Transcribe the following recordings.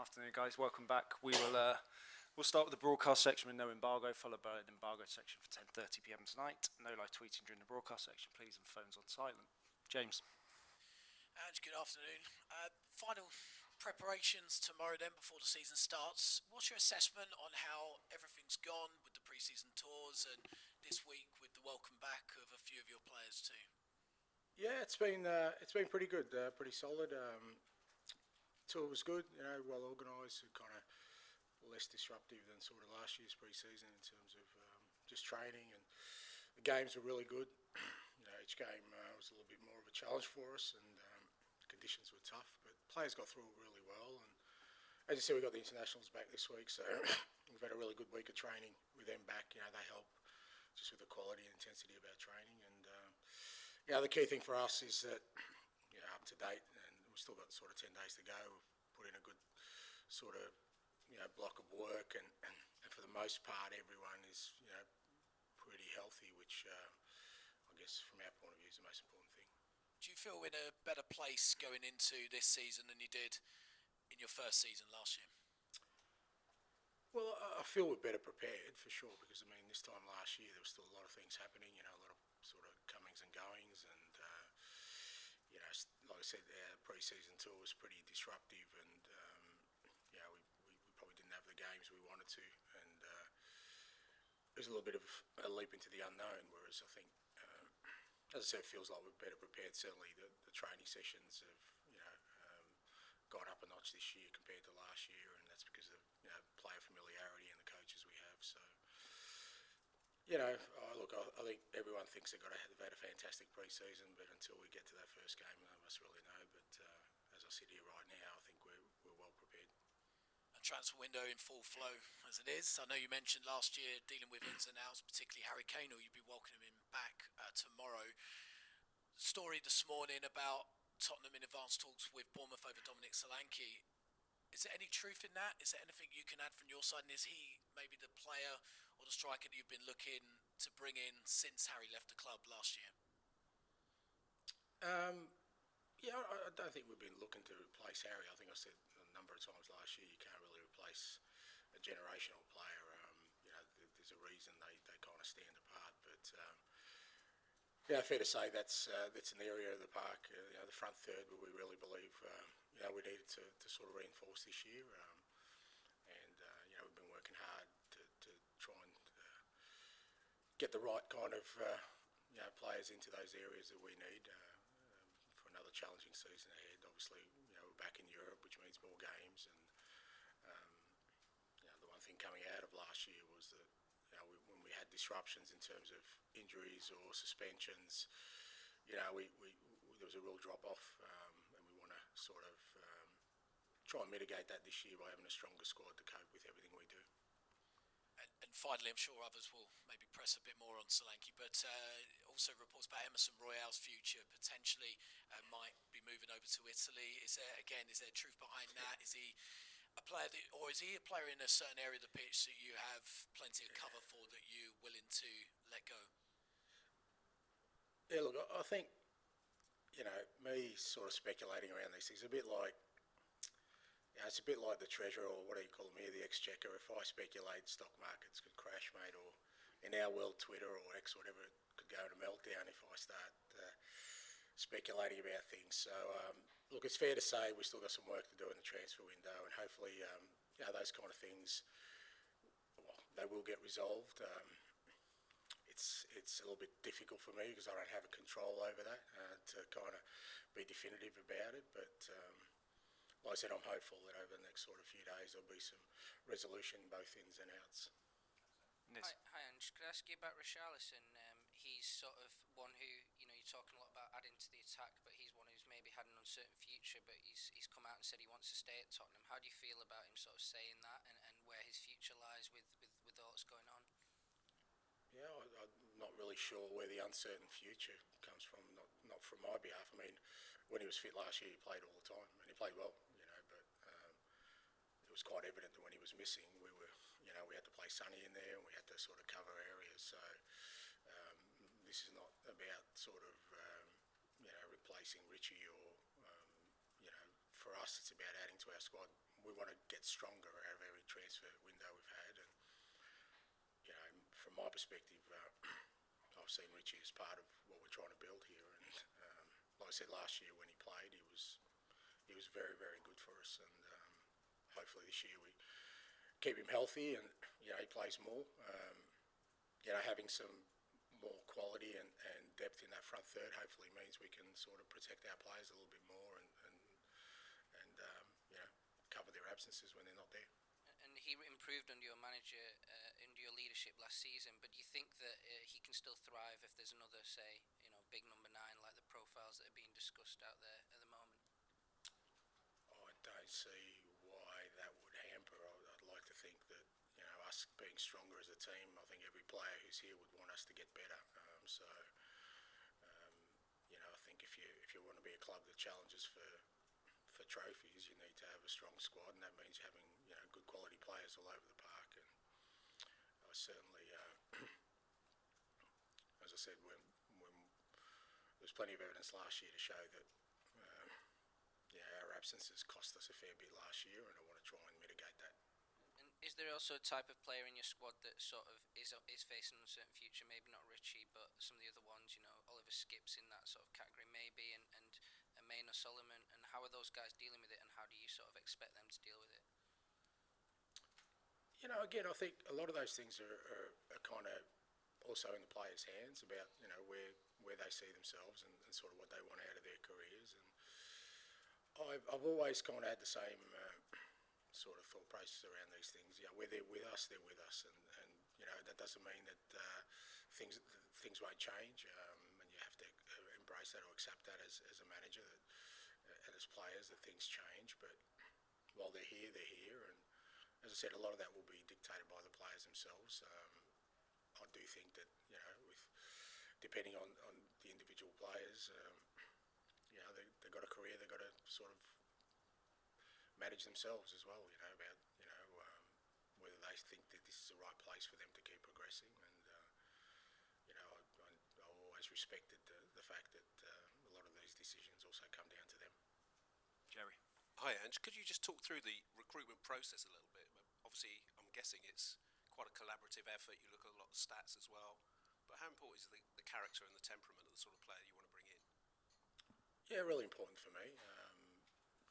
Afternoon, guys. Welcome back. We'll start with the broadcast section with no embargo, followed by an embargo section for 10:30 p.m. tonight. No live tweeting during the broadcast section, please, and phones on silent. James. Ange, good afternoon. Final preparations tomorrow then before the season starts. What's your assessment on how everything's gone with the pre-season tours and this week with the welcome back of a few of your players too? Yeah, it's been pretty good, pretty solid. Tour was good, well organised, kind of less disruptive than sort of last year's pre-season in terms of just training, and the games were really good. Each game was a little bit more of a challenge for us, and the conditions were tough, but players got through it really well. And as you said, we got the internationals back this week, so we've had a really good week of training with them back. They help just with the quality and intensity of our training. And the key thing for us is that up to date, and we've still got sort of 10 days to go. We've put in a good sort of block of work, and for the most part, everyone is pretty healthy, which I guess from our point of view is the most important thing. Do you feel in a better place going into this season than you did in your first season last year? Well, I feel we're better prepared for sure, because this time last year there was still a lot of things happening, a lot of sort of comings and goings, and like I said, our pre-season tour was pretty disruptive, and we probably didn't have the games we wanted to, and it was a little bit of a leap into the unknown. Whereas I think, as I said, it feels like we're better prepared. Certainly, the training sessions have gone up a notch this year compared to last year, and that's because of player familiarity and the coaches we have. So. I think everyone thinks they've had a fantastic pre-season, but until we get to that first game, none of us really know. But as I sit here right now, I think we're well prepared. A transfer window in full flow as it is. I know you mentioned last year dealing with ins and outs, particularly Harry Kane, or you'd be welcoming him back tomorrow. Story this morning about Tottenham in advanced talks with Bournemouth over Dominic Solanke. Is there any truth in that? Is there anything you can add from your side? And is he maybe the player or the striker that you've been looking to bring in since Harry left the club last year? I don't think we've been looking to replace Harry. I think I said a number of times last year, you can't really replace a generational player. There's a reason they kind of stand apart. But fair to say that's an area of the park, the front third, where we really believe we needed to sort of reinforce this year. We've been working hard to try and get the right kind of players into those areas that we need for another challenging season ahead. Obviously, we're back in Europe, which means more games, and the one thing coming out of last year was that when we had disruptions in terms of injuries or suspensions, there was a real drop off, and we want to sort of try and mitigate that this year by having a stronger squad to cope with everything we do. And finally, I'm sure others will maybe press a bit more on Solanke, but also reports about Emerson Royale's future potentially might be moving over to Italy. Is there truth behind that? Is he a player is he a player in a certain area of the pitch that you have plenty of cover for, that you're willing to let go? Yeah, look, I think me sort of speculating around these things, it's a bit like the treasurer, or what do you call them here, the exchequer. If I speculate stock markets could crash, mate, or in our world, Twitter or X, whatever, it could go in a meltdown if I start speculating about things. So, look, it's fair to say we've still got some work to do in the transfer window, and hopefully, those kind of things, they will get resolved. It's a little bit difficult for me because I don't have a control over that to kind of be definitive about it, but like I said, I'm hopeful that over the next sort of few days there'll be some resolution both ins and outs. Hi Ange, could I ask you about Richarlison? He's sort of one who, you're talking a lot about adding to the attack, but he's one who's maybe had an uncertain future, but he's come out and said he wants to stay at Tottenham. How do you feel about him sort of saying that, and where his future lies with all that's going on? Yeah, I'm not really sure where the uncertain future comes from, not from my behalf. When he was fit last year, he played all the time, and he played well, but it was quite evident that when he was missing, we had to play Sonny in there, and we had to sort of cover areas. So this is not about sort of, replacing Richie, or, for us, it's about adding to our squad we want to get stronger out of every transfer window we've had. And from my perspective, I've seen Richie as part of what we're trying to build here. And like I said, last year when he played, he was very, very good for us. And hopefully this year we keep him healthy and he plays more. Having some more quality and depth in that front third hopefully means we can sort of protect our players a little bit more and cover their absences when they're not there. And he improved under your manager, under your leadership last season. But do you think that he can still thrive if there's another, say, big number 9 like the profiles that are being discussed out there at the moment? I don't see why that would hamper. I'd like to think that us being stronger as a team, I think every player who's here would want us to get better. I think if you want to be a club that challenges for trophies, you need to have a strong squad, and that means having good quality players all over the park. And I certainly, as I said, when there was plenty of evidence last year to show that our absences cost us a fair bit last year, and I want to try and mitigate that. And is there also a type of player in your squad that sort of is facing an uncertain future? Maybe not Richie, but some of the other ones. Oliver Skipp's in that sort of category, maybe, and Maynor Solomon. And how are those guys dealing with it, and how do you sort of expect them to deal with it? Again, I think a lot of those things are kind of also in the players' hands about where they see themselves and sort of what they want out of their careers. And I've always kind of had the same sort of thought process around these things. Where they're with us, they're with us, and that doesn't mean that things won't change, and you have to embrace that or accept that as a manager and as players that things change. But while they're here, and as I said, a lot of that will be dictated by the players themselves. I do think that with depending on the individual players, they've got a career, they've got to sort of manage themselves as well, about whether they think that this is the right place for them to keep progressing. And I always respected the fact that a lot of these decisions also come down to them. Jerry. Hi Ange, could you just talk through the recruitment process a little bit? Obviously, I'm guessing it's quite a collaborative effort. You look at a lot of stats as well, but how important is the character and the temperament of the sort of player you want to bring in? Yeah, really important for me.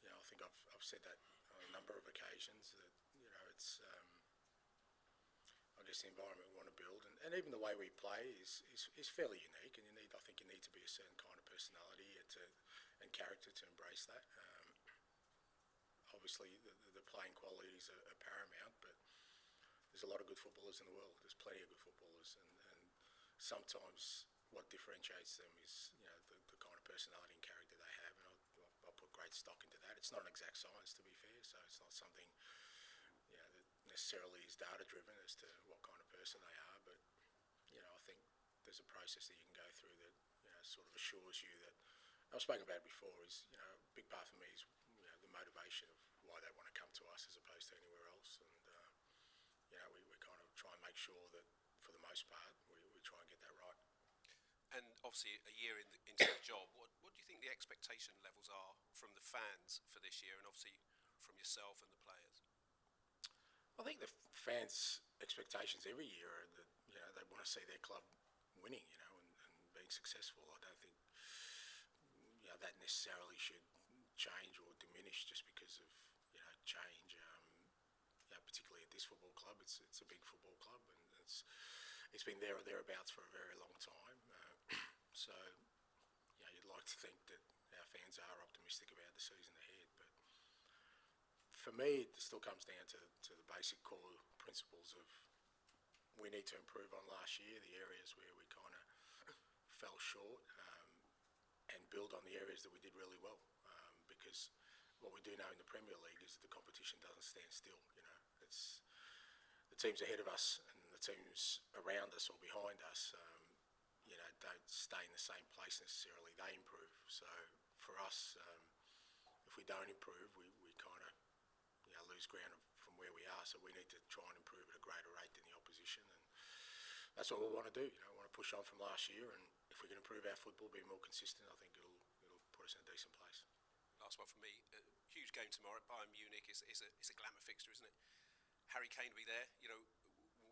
I think I've said that on a number of occasions that it's I guess the environment we want to build, and even the way we play is fairly unique, and I think you need to be a certain kind of personality and character to embrace that. Obviously, the playing qualities are paramount, but there's a lot of good footballers in the world. There's plenty of good footballers, and sometimes what differentiates them is the kind of personality and character they have, and I put great stock into that. It's not an exact science, to be fair, so it's not something that necessarily is data driven as to what kind of person they are, but I think there's a process that you can go through that sort of assures you that I've spoken about it before. Is a big part for me is the motivation of why they want to come to us as opposed to anywhere else, and we kind of try and make sure that for the most part we try and get that right. And obviously, a year into the job, what do you think the expectation levels are from the fans for this year, and obviously from yourself and the players? I think the fans' expectations every year are that they want to see their club winning, and being successful. I don't think that necessarily should change or diminish just because of change. Particularly at this football club, it's a big football club, and it's been there or thereabouts for a very long time. So you'd like to think that our fans are optimistic about the season ahead, but for me, it still comes down to the basic core principles of we need to improve on last year, the areas where we kind of fell short, and build on the areas that we did really well. Because what we do know in the Premier League is that the competition doesn't stand still. It's the teams ahead of us and the teams around us or behind us. Don't stay in the same place necessarily. They improve. So for us, if we don't improve, we kind of lose ground from where we are. So we need to try and improve at a greater rate than the opposition, and that's what we want to do. We want to push on from last year, and if we can improve our football, be more consistent, I think it'll put us in a decent place. last one for me. Huge game tomorrow. Bayern Munich is a glamour fixture, isn't it? Harry Kane will be there. You know,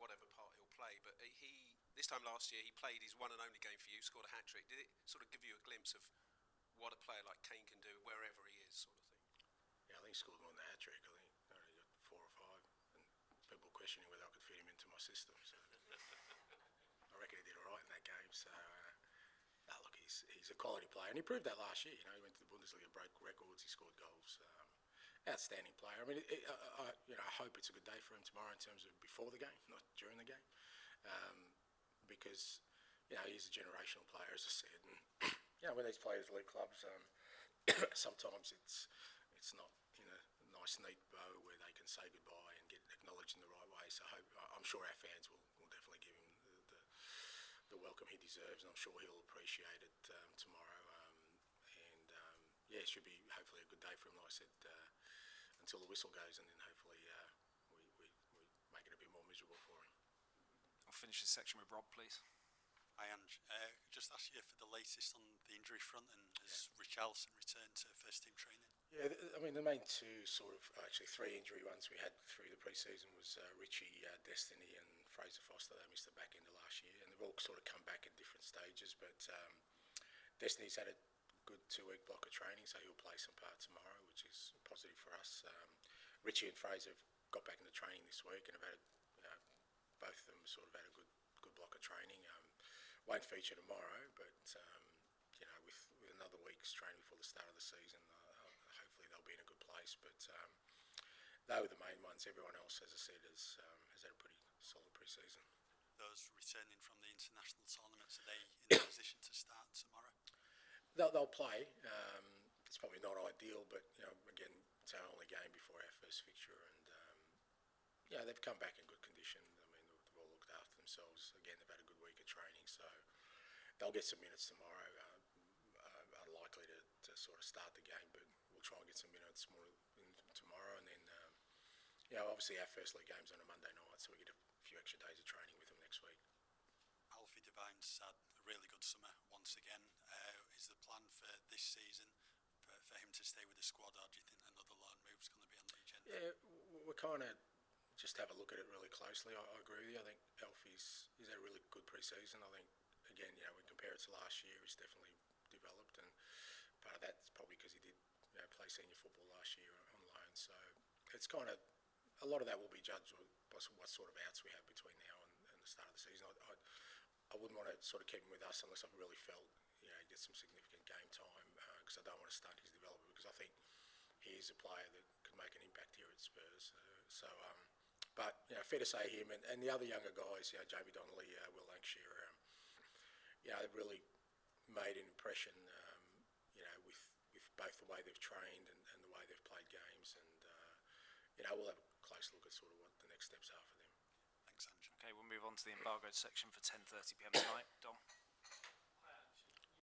whatever part he'll play, but he this time last year he played his one and only game for you, scored a hat trick. Did it sort of give you a glimpse of what a player like Kane can do wherever he is, sort of thing? Yeah, I think he scored more than a hat trick. I think I only got 4 or 5, and people questioning whether I could fit him into my system. So I reckon he did all right in that game. So look, he's a quality player, and he proved that last year. You know, he went to the Bundesliga, broke records, he scored goals. Outstanding player. I mean, I hope it's a good day for him tomorrow in terms of before the game, not during the game, because he's a generational player, as I said. And when these players leave clubs, sometimes it's not in a nice neat bow where they can say goodbye and get acknowledged in the right way. So I'm sure our fans will definitely give him the welcome he deserves, and I'm sure he'll appreciate it tomorrow. It should be hopefully a good day for him, like I said, until the whistle goes, and then hopefully we make it a bit more miserable for him. I'll finish this section with Rob, please. Hi, Ange. Just ask you for the latest on the injury front, and has Richarlison returned to first-team training? Yeah, I mean, the main 2 actually 3 injury ones we had through the pre-season was Richie, Destiny and Fraser Foster. They missed the back end of last year, and they've all sort of come back at different stages, but Destiny's had a good 2-week block of training, so he'll play some part tomorrow, which is positive for us. Richie and Fraser have got back into training this week and have had both of them sort of had a good block of training. Won't feature tomorrow, but with another week's training before the start of the season, hopefully they'll be in a good place. But they were the main ones. Everyone else, as I said, has had a pretty solid pre-season. Those returning from the international tournaments, are they in a position to start tomorrow? They'll play. It's probably not ideal, but again, it's our only game before our first fixture, and they've come back in good condition. I mean, they've all looked after themselves. Again, they've had a good week of training, so they'll get some minutes tomorrow. Unlikely to sort of start the game, but we'll try and get some minutes more tomorrow, and then obviously our first league game's on a Monday night, so we get a few extra days of training with them next week. Alfie Devine's had a really good summer once again. Is the plan for this season for him to stay with the squad, or do you think another loan move's going to be on the agenda? Yeah, we're kind of just have a look at it really closely. I agree with you. I think Alfie's had a really good pre-season. I think, again, we compare it to last year, he's definitely developed, and part of that's probably because he did play senior football last year on loan. So it's kind of, a lot of that will be judged by what sort of outs we have between now and the start of the season. I wouldn't want to sort of keep him with us unless I've really felt he gets some significant game time, because I don't want to stunt his development, because I think he is a player that could make an impact here at Spurs. But fair to say him and the other younger guys, Jamie Donnelly, Will Lancashire, they've really made an impression, with both the way they've trained and the way they've played games, and we'll have a close look at sort of what the next steps are for them. Thanks, Ange. Okay, we'll move on to the embargoed section for 10:30 p.m. tonight. Dom.